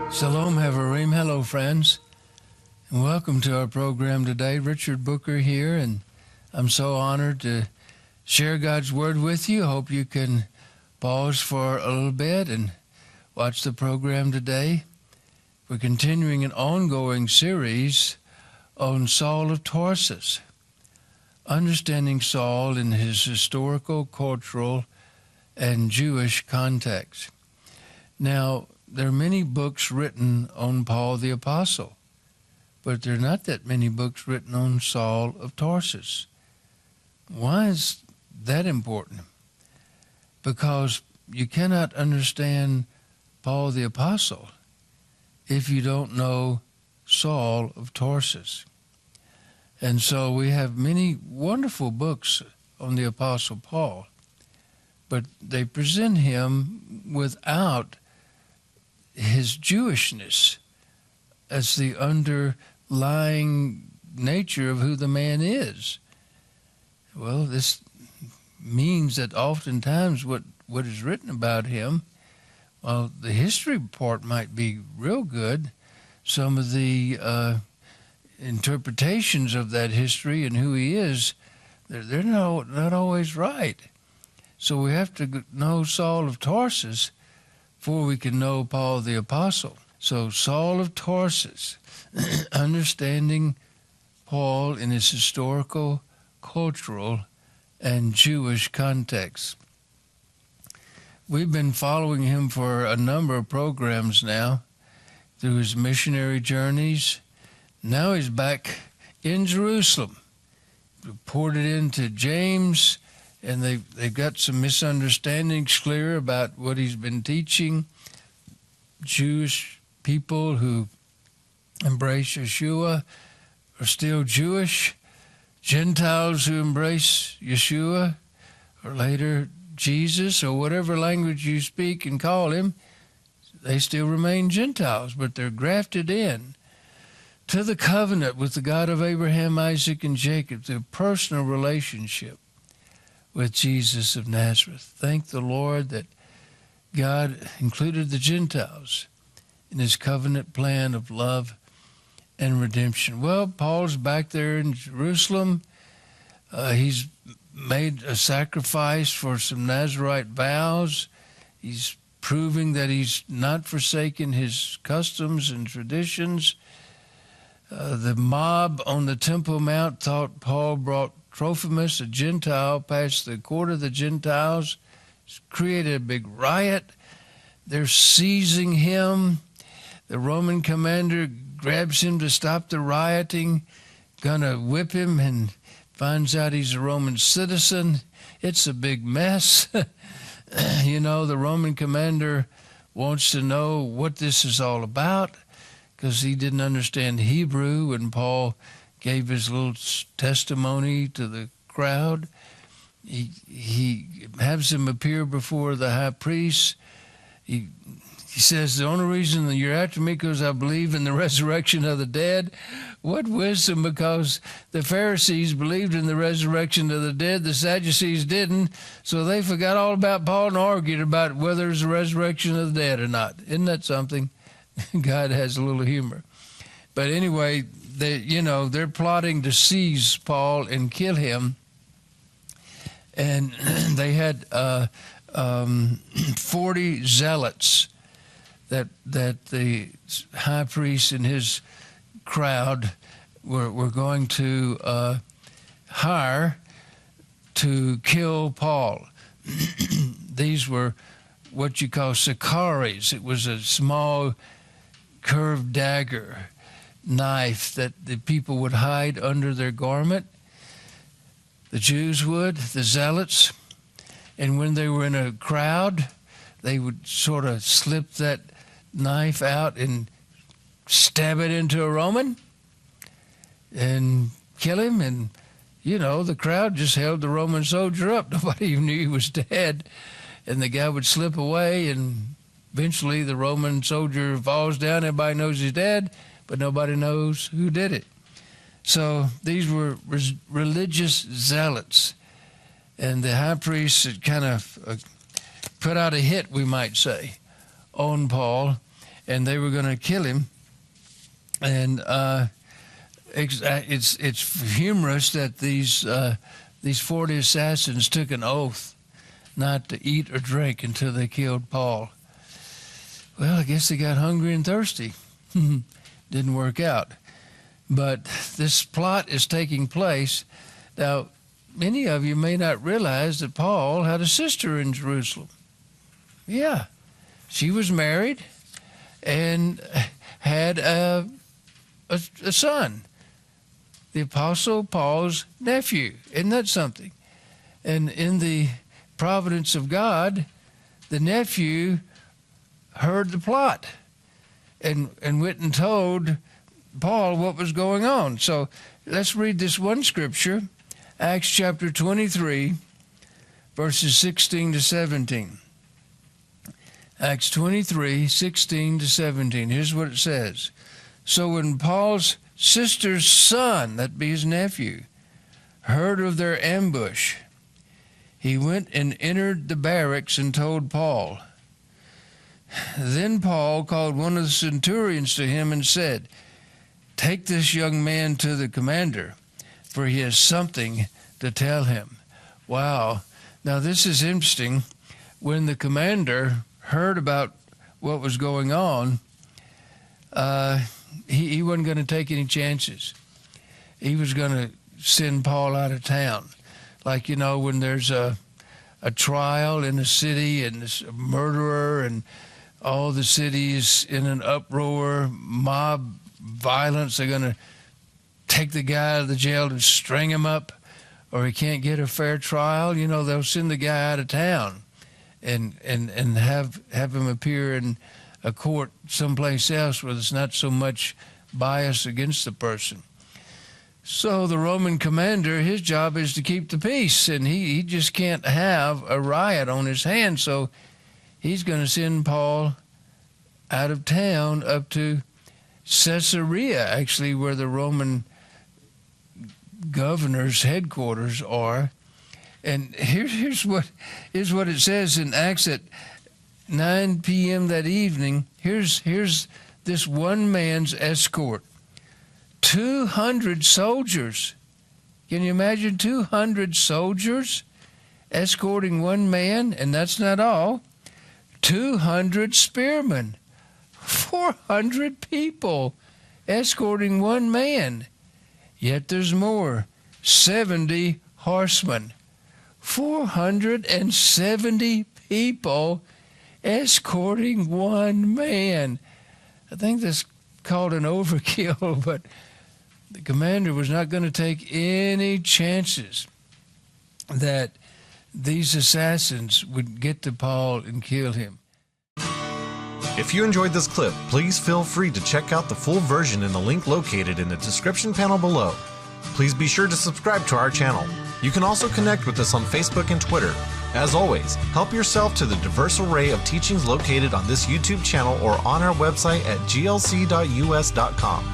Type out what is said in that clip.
Shalom, Haverim. Hello, friends, and welcome to our program today. Richard Booker here, and I'm so honored to share God's Word with you. Hope you can pause for a little bit and watch the program today. We're continuing an ongoing series on Saul of Tarsus, understanding Saul in his historical, cultural, and Jewish context. Now, there are many books written on Paul the Apostle, but there are not that many books written on Saul of Tarsus. Why is that important? Because you cannot understand Paul the Apostle if you don't know Saul of Tarsus. And so we have many wonderful books on the Apostle Paul, but they present him without his Jewishness as the underlying nature of who the man is. Well, this means that oftentimes what is written about him, well, the history part might be real good. Some of the interpretations of that history and who he is, they're not always right. So we have to know Saul of Tarsus before we can know Paul the Apostle. So Saul of Tarsus, understanding Paul in his historical, cultural, and Jewish context. We've been following him for a number of programs now through his missionary journeys. Now he's back in Jerusalem, reported into James, and they've got some misunderstandings clear about what he's been teaching. Jewish people who embrace Yeshua are still Jewish. Gentiles who embrace Yeshua, or later Jesus, or whatever language you speak and call him, they still remain Gentiles, but they're grafted in to the covenant with the God of Abraham, Isaac, and Jacob, through personal relationship with Jesus of Nazareth. Thank the Lord that God included the Gentiles in his covenant plan of love and redemption. Well, Paul's back there in Jerusalem. He's made a sacrifice for some Nazirite vows. He's proving that he's not forsaken his customs and traditions. The mob on the Temple Mount thought Paul brought Trophimus, a Gentile, past the court of the Gentiles. It's created a big riot. They're seizing him. The Roman commander grabs him to stop the rioting, gonna whip him, and finds out he's a Roman citizen. It's a big mess. You know, the Roman commander wants to know what this is all about because he didn't understand Hebrew when Paul gave his little testimony to the crowd. He has him appear before the high priest. He says, the only reason that you're after me because I believe in the resurrection of the dead. What wisdom, because the Pharisees believed in the resurrection of the dead, the Sadducees didn't, so they forgot all about Paul and argued about whether there's a resurrection of the dead or not. Isn't that something? God has a little humor. But anyway, they're plotting to seize Paul and kill him. And they had 40 zealots that the high priest and his crowd were going to hire to kill Paul. These were what you call sicaries. It was a small curved dagger knife that the people would hide under their garment. The Jews would, the zealots. And when they were in a crowd, they would sort of slip that knife out and stab it into a Roman and kill him. And, the crowd just held the Roman soldier up. Nobody even knew he was dead. And the guy would slip away, and eventually the Roman soldier falls down. Everybody knows he's dead, but nobody knows who did it. So these were religious zealots. And the high priest had kind of put out a hit, we might say, on Paul. and they were going to kill him. And it's humorous that these 40 assassins took an oath not to eat or drink until they killed Paul. Well, I guess they got hungry and thirsty. Didn't work out. But this plot is taking place. Now, many of you may not realize that Paul had a sister in Jerusalem. Yeah, she was married and had a son, the Apostle Paul's nephew. Isn't that something? And in the providence of God, the nephew heard the plot and went and told Paul what was going on. So let's read this one scripture, Acts chapter 23, verses 16 to 17. Acts 23, 16 to 17. Here's what it says. So when Paul's sister's son, that be his nephew, heard of their ambush, he went and entered the barracks and told Paul. Then Paul called one of the centurions to him and said, "Take this young man to the commander, for he has something to tell him." Wow. Now this is interesting. When the commander heard about what was going on, he wasn't going to take any chances. He was going to send Paul out of town. Like, when there's a trial in a city and there's a murderer and all the city is in an uproar, mob violence, they're going to take the guy out of the jail and string him up, or he can't get a fair trial. They'll send the guy out of town and have him appear in a court someplace else where there's not so much bias against the person. So the Roman commander, his job is to keep the peace, and he just can't have a riot on his hands. So he's going to send Paul out of town up to Caesarea, actually, where the Roman governor's headquarters are. And here's what it says in Acts at 9 p.m. that evening. Here's this one man's escort. 200 soldiers. Can you imagine 200 soldiers escorting one man? And that's not all. 200 spearmen. 400 people escorting one man. Yet there's more. 70 horsemen. 470 people escorting one man. I think that's called an overkill, but the commander was not going to take any chances that these assassins would get to Paul and kill him. If you enjoyed this clip, please feel free to check out the full version in the link located in the description panel below. Please be sure to subscribe to our channel. You can also connect with us on Facebook and Twitter. As always, help yourself to the diverse array of teachings located on this YouTube channel or on our website at glc.us.com.